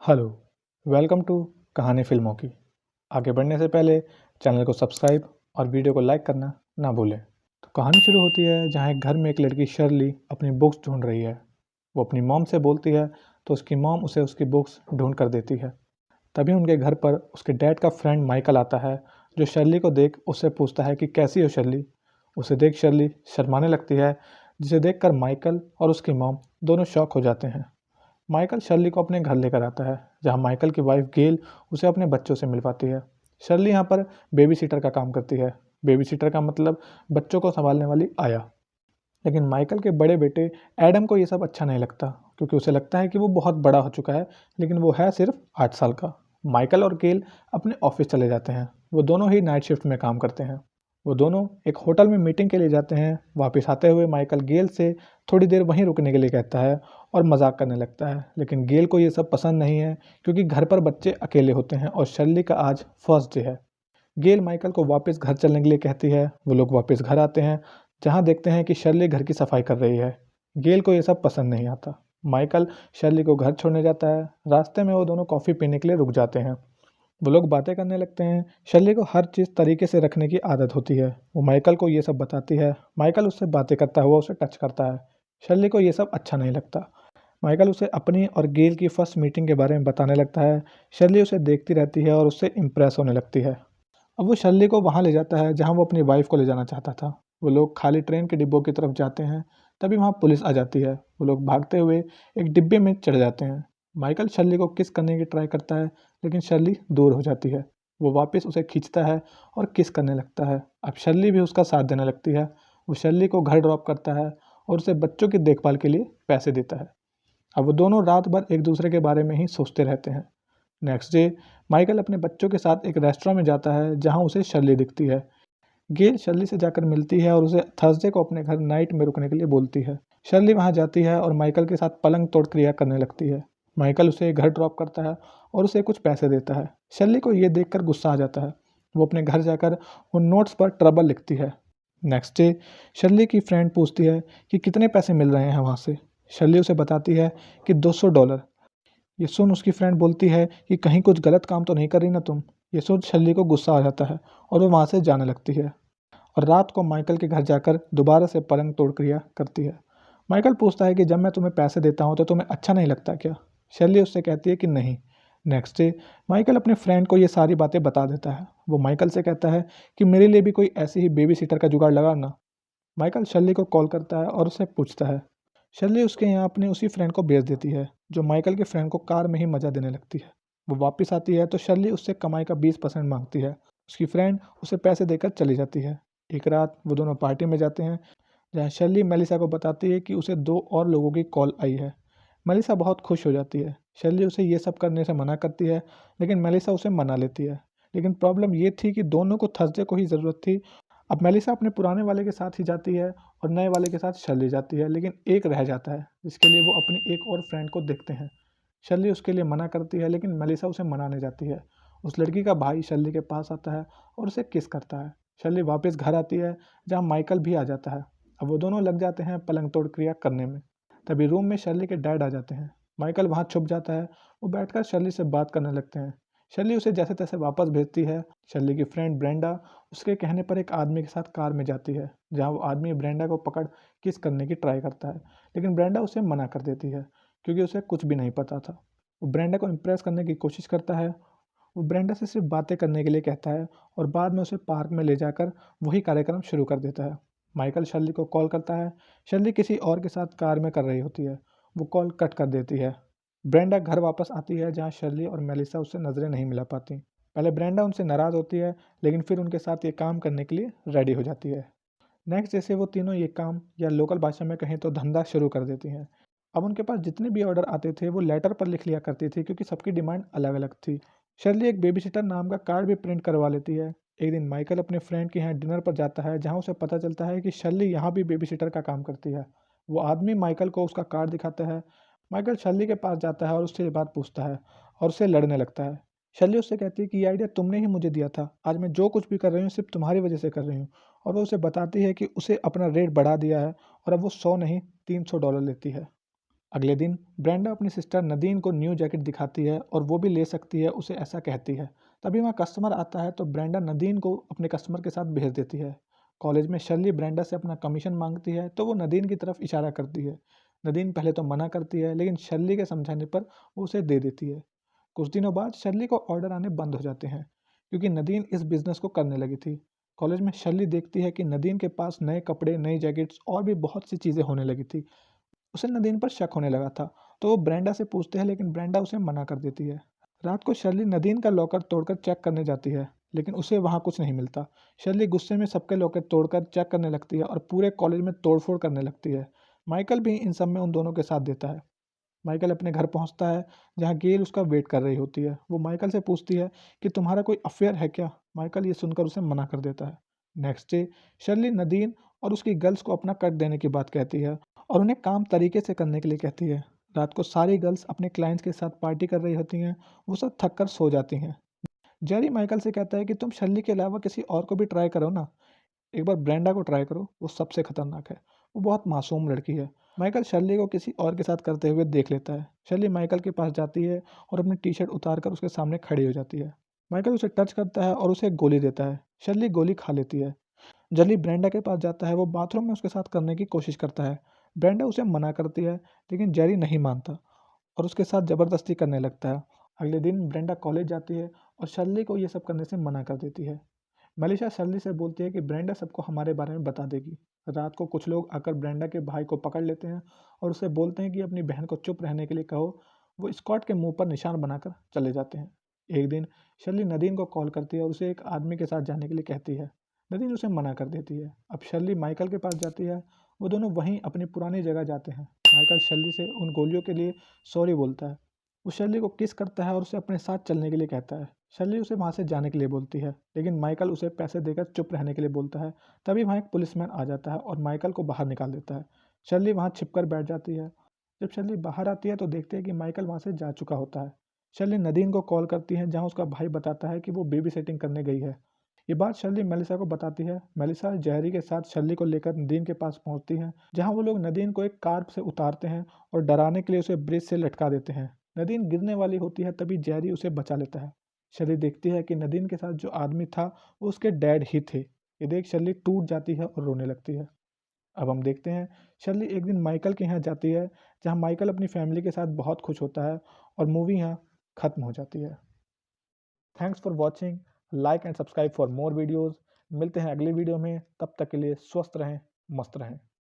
Hello, welcome to कहानी फ़िल्मों की। आगे बढ़ने से पहले चैनल को सब्सक्राइब और वीडियो को लाइक करना ना भूलें। तो कहानी शुरू होती है जहाँ एक घर में एक लड़की शर्ली अपनी बुक्स ढूंढ रही है। वो अपनी मॉम से बोलती है तो उसकी मॉम उसे उसकी बुक्स ढूंढ कर देती है। तभी उनके घर पर उसके डैड का फ्रेंड माइकल आता है, जो शर्ली को देख उससे पूछता है कि कैसी हो शर्ली। उसे देख शर्ली शर्माने लगती है, जिसे देखकर माइकल और उसकी मॉम दोनों शॉक हो जाते हैं। माइकल शर्ली को अपने घर लेकर आता है, जहां माइकल की वाइफ गेल उसे अपने बच्चों से मिलवाती है। शर्ली यहाँ पर बेबी सीटर का काम करती है। बेबी सीटर का मतलब बच्चों को संभालने वाली आया। लेकिन माइकल के बड़े बेटे एडम को ये सब अच्छा नहीं लगता, क्योंकि उसे लगता है कि वो बहुत बड़ा हो चुका है, लेकिन वो है सिर्फ 8 साल का। माइकल और गेल अपने ऑफिस चले जाते हैं। वो दोनों ही नाइट शिफ्ट में काम करते हैं। वो दोनों एक होटल में मीटिंग के लिए जाते हैं। वापस आते हुए माइकल गेल से थोड़ी देर वहीं रुकने के लिए कहता है और मजाक करने लगता है, लेकिन गेल को ये सब पसंद नहीं है, क्योंकि घर पर बच्चे अकेले होते हैं और शर्ली का आज फर्स्ट डे है। गेल माइकल को वापस घर चलने के लिए कहती है। वो लोग वापस घर आते हैं, जहां देखते हैं कि शर्ली घर की सफाई कर रही है। गेल को ये सब पसंद नहीं आता। माइकल शर्ली को घर छोड़ने जाता है। रास्ते में वो दोनों कॉफ़ी पीने के लिए रुक जाते हैं। वो लोग बातें करने लगते हैं। शर्ली को हर चीज़ तरीके से रखने की आदत होती है। वो माइकल को ये सब बताती है। माइकल उससे बातें करता हुआ उसे टच करता है। शर्ली को ये सब अच्छा नहीं लगता। माइकल उसे अपनी और गेल की फर्स्ट मीटिंग के बारे में बताने लगता है। शर्ली उसे देखती रहती है और उससे इम्प्रेस होने लगती है। अब वो शर्ली को वहाँ ले जाता है जहाँ वो अपनी वाइफ को ले जाना चाहता था। वो लोग खाली ट्रेन के डिब्बों की तरफ जाते हैं। तभी वहाँ पुलिस आ जाती है। वो लोग भागते हुए एक डिब्बे में चढ़ जाते हैं। माइकल शर्ली को किस करने की ट्राई करता है, लेकिन शर्ली दूर हो जाती है। वो वापस उसे खींचता है और किस करने लगता है। अब शर्ली भी उसका साथ देने लगती है। वो शर्ली को घर ड्रॉप करता है और उसे बच्चों की देखभाल के लिए पैसे देता है। अब वो दोनों रात भर एक दूसरे के बारे में ही सोचते रहते हैं। नेक्स्ट डे माइकल अपने बच्चों के साथ एक रेस्टोरेंट में जाता है, जहां उसे शर्ली दिखती है। गेल शर्ली से जाकर मिलती है और उसे थर्सडे को अपने घर नाइट में रुकने के लिए बोलती है। शर्ली वहां जाती है और माइकल के साथ पलंग तोड़ क्रिया करने लगती है। माइकल उसे घर ड्रॉप करता है और उसे कुछ पैसे देता है। शर्ली को यह देखकर गुस्सा आ जाता है। वो अपने घर जाकर उन नोट्स पर ट्रबल लिखती है। नेक्स्ट डे शर्ली की फ्रेंड पूछती है कि कितने पैसे मिल रहे हैं वहाँ से। शर्ली उसे बताती है कि $200। ये सुन उसकी फ्रेंड बोलती है कि कहीं कुछ गलत काम तो नहीं कर रही ना तुम। ये सुन शर्ली को गुस्सा आ जाता है और वो वहाँ से जाने लगती है और रात को माइकल के घर जाकर दोबारा से पलंग तोड़ क्रिया करती है। माइकल पूछता है कि जब मैं तुम्हें पैसे देता हूँ तो तुम्हें अच्छा नहीं लगता क्या। शर्ली उससे कहती है कि नहीं। नेक्स्ट डे माइकल अपने फ्रेंड को ये सारी बातें बता देता है। वो माइकल से कहता है कि मेरे लिए भी कोई ऐसी ही बेबी सीटर का जुगाड़ लगा ना। माइकल शर्ली को कॉल करता है और उससे पूछता है। शर्ली उसके यहाँ अपने उसी फ्रेंड को भेज देती है, जो माइकल के फ्रेंड को कार में ही मजा देने लगती है। वो वापस आती है तो शर्ली उससे कमाई का 20% मांगती है। उसकी फ्रेंड उसे पैसे देकर चली जाती है। एक रात वो दोनों पार्टी में जाते हैं, जहाँ शर्ली मेलिसा को बताती है कि उसे दो और लोगों की कॉल आई है। मेलिसा बहुत खुश हो जाती है। शर्ली उसे ये सब करने से मना करती है, लेकिन मेलिसा उसे मना लेती है। लेकिन प्रॉब्लम ये थी कि दोनों को थर्सडे को ही ज़रूरत थी। अब मेलिसा अपने पुराने वाले के साथ ही जाती है और नए वाले के साथ शर्ली जाती है, लेकिन एक रह जाता है, जिसके लिए वो अपनी एक और फ्रेंड को देखते हैं। शर्ली उसके लिए मना करती है, लेकिन मेलिसा उसे मनाने जाती है। उस लड़की का भाई शर्ली के पास आता है और उसे किस करता है। शर्ली वापस घर आती है, जहाँ माइकल भी आ जाता है। अब वो दोनों लग जाते हैं पलंग तोड़ क्रिया करने में। तभी रूम में शर्ली के डैड आ जाते हैं। माइकल वहाँ छुप जाता है। वो बैठकर शर्ली से बात करने लगते हैं। शर्ली उसे जैसे तैसे वापस भेजती है। शर्ली की फ्रेंड ब्रेंडा उसके कहने पर एक आदमी के साथ कार में जाती है, जहाँ वो आदमी ब्रेंडा को पकड़ किस करने की ट्राई करता है, लेकिन ब्रेंडा उसे मना कर देती है, क्योंकि उसे कुछ भी नहीं पता था। वो ब्रेंडा को इम्प्रेस करने की कोशिश करता है। वो ब्रेंडा से सिर्फ बातें करने के लिए कहता है और बाद में उसे पार्क में ले जाकर वही कार्यक्रम शुरू कर देता है। माइकल शर्ली को कॉल करता है। शर्ली किसी और के साथ कार में कर रही होती है। वो कॉल कट कर देती है। ब्रेंडा घर वापस आती है, जहाँ शर्ली और मेलिसा उससे नज़रें नहीं मिला पाती। पहले ब्रेंडा उनसे नाराज़ होती है, लेकिन फिर उनके साथ ये काम करने के लिए रेडी हो जाती है। नेक्स्ट जैसे वो तीनों ये काम, या लोकल भाषा में कहें तो धंधा शुरू कर देती हैं। अब उनके पास जितने भी ऑर्डर आते थे वो लेटर पर लिख लिया करती थी, क्योंकि सबकी डिमांड अलग अलग थी। शर्ली एक बेबीसिटर नाम का कार्ड भी प्रिंट करवा लेती है। एक दिन माइकल अपने फ्रेंड के यहाँ डिनर पर जाता है, जहाँ उसे पता चलता है कि शर्ली यहाँ भी बेबीसिटर का काम करती है। वो आदमी माइकल को उसका कार्ड दिखाता है। माइकल शर्ली के पास जाता है और उससे ये बात पूछता है और उससे लड़ने लगता है। शर्ली उससे कहती है कि ये आइडिया तुमने ही मुझे दिया था। आज मैं जो कुछ भी कर रही हूँ सिर्फ तुम्हारी वजह से कर रही हूँ। और वो उसे बताती है कि उसे अपना रेट बढ़ा दिया है और अब वो 100 नहीं $300 लेती है। अगले दिन ब्रेंडा अपनी सिस्टर नदीन को न्यू जैकेट दिखाती है और वो भी ले सकती है, उसे ऐसा कहती है। तभी वहाँ कस्टमर आता है तो ब्रेंडा नदीन को अपने कस्टमर के साथ भेज देती है। कॉलेज में शर्ली ब्रेंडा से अपना कमीशन मांगती है तो वो नदीन की तरफ इशारा करती है। नदीन पहले तो मना करती है लेकिन शर्ली के समझाने पर वो उसे दे देती है। कुछ दिनों बाद शर्ली को ऑर्डर आने बंद हो जाते हैं क्योंकि नदीन इस बिजनेस को करने लगी थी। कॉलेज में शर्ली देखती है कि नदीन के पास नए कपड़े, नई जैकेट्स और भी बहुत सी चीज़ें होने लगी थी। उसे नदीन पर शक होने लगा था, तो वो ब्रेंडा से पूछते हैं लेकिन ब्रेंडा उसे मना कर देती है। रात को शर्ली नदीन का लॉकर तोड़कर चेक करने जाती है, लेकिन उसे वहाँ कुछ नहीं मिलता। शर्ली गुस्से में सबके लॉकर तोड़कर चेक करने लगती है और पूरे कॉलेज में तोड़फोड़ करने लगती है। माइकल भी इन सब में उन दोनों के साथ देता है। माइकल अपने घर पहुँचता है, जहाँ गेल उसका वेट कर रही होती है। वो माइकल से पूछती है कि तुम्हारा कोई अफेयर है क्या? माइकल ये सुनकर उसे मना कर देता है। नेक्स्ट डे शर्ली नदीन और उसकी गर्ल्स को अपना कट देने की बात कहती है और उन्हें काम तरीके से करने के लिए कहती है। रात को सारी गर्ल्स अपने क्लाइंट्स के साथ पार्टी कर रही होती हैं, वो सब थक कर सो जाती हैं। जेरी माइकल से कहता है कि तुम शर्ली के अलावा किसी और को भी ट्राई करो ना, एक बार ब्रेंडा को ट्राई करो, वो सबसे खतरनाक है, वो बहुत मासूम लड़की है। माइकल शर्ली को किसी और के साथ करते हुए देख लेता है। शर्ली माइकल के पास जाती है और अपनी टी शर्ट उतार कर उसके सामने खड़ी हो जाती है। माइकल उसे टच करता है और उसे एक गोली देता है। शर्ली गोली खा लेती है। जल्ली ब्रेंडा के पास जाता है, वो बाथरूम में उसके साथ करने की कोशिश करता है। ब्रेंडा उसे मना करती है लेकिन जेरी नहीं मानता और उसके साथ ज़बरदस्ती करने लगता है। अगले दिन ब्रेंडा कॉलेज जाती है और शर्ली को ये सब करने से मना कर देती है। मेलिशा शर्ली से बोलती है कि ब्रेंडा सबको हमारे बारे में बता देगी। रात को कुछ लोग आकर ब्रेंडा के भाई को पकड़ लेते हैं और उसे बोलते हैं कि अपनी बहन को चुप रहने के लिए कहो। वो स्कॉट के मुंह पर निशान बनाकर चले जाते हैं। एक दिन शर्ली नदीन को कॉल करती है और उसे एक आदमी के साथ जाने के लिए कहती है। नदीन उसे मना कर देती है। अब शर्ली माइकल के पास जाती है। वो दोनों वहीं अपनी पुरानी जगह जाते हैं। माइकल शर्ली से उन गोलियों के लिए सॉरी बोलता है। वो शर्ली को किस करता है और उसे अपने साथ चलने के लिए कहता है। शर्ली उसे वहाँ से जाने के लिए बोलती है लेकिन माइकल उसे पैसे देकर चुप रहने के लिए बोलता है। तभी वहाँ एक पुलिसमैन आ जाता है और माइकल को बाहर निकाल देता है। शर्ली वहाँ छिपकर बैठ जाती है। जब शर्ली बाहर आती है तो देखते हैं कि माइकल वहाँ से जा चुका होता है। शर्ली नदीन को कॉल करती है, जहाँ उसका भाई बताता है कि वो बेबी सेटिंग करने गई है। ये बात शर्ली मेलिसा को बताती है। मेलिसा जहरी के साथ शर्ली को लेकर नदीन के पास पहुंचती है, जहां वो लोग नदीन को एक कार से उतारते हैं और डराने के लिए उसे ब्रिज से लटका देते हैं। नदीन गिरने वाली होती है, तभी जहरी उसे बचा लेता है। शर्ली देखती है कि नदीन के साथ जो आदमी था वो उसके डैड ही थे। ये देख शर्ली टूट जाती है और रोने लगती है। अब हम देखते हैं शर्ली एक दिन माइकल के यहाँ जाती है, जहाँ माइकल अपनी फैमिली के साथ बहुत खुश होता है और मूवी यहाँ खत्म हो जाती है। Thanks for watching. Like and subscribe for more videos. मिलते हैं अगली वीडियो में, तब तक के लिए स्वस्थ रहें, मस्त रहें।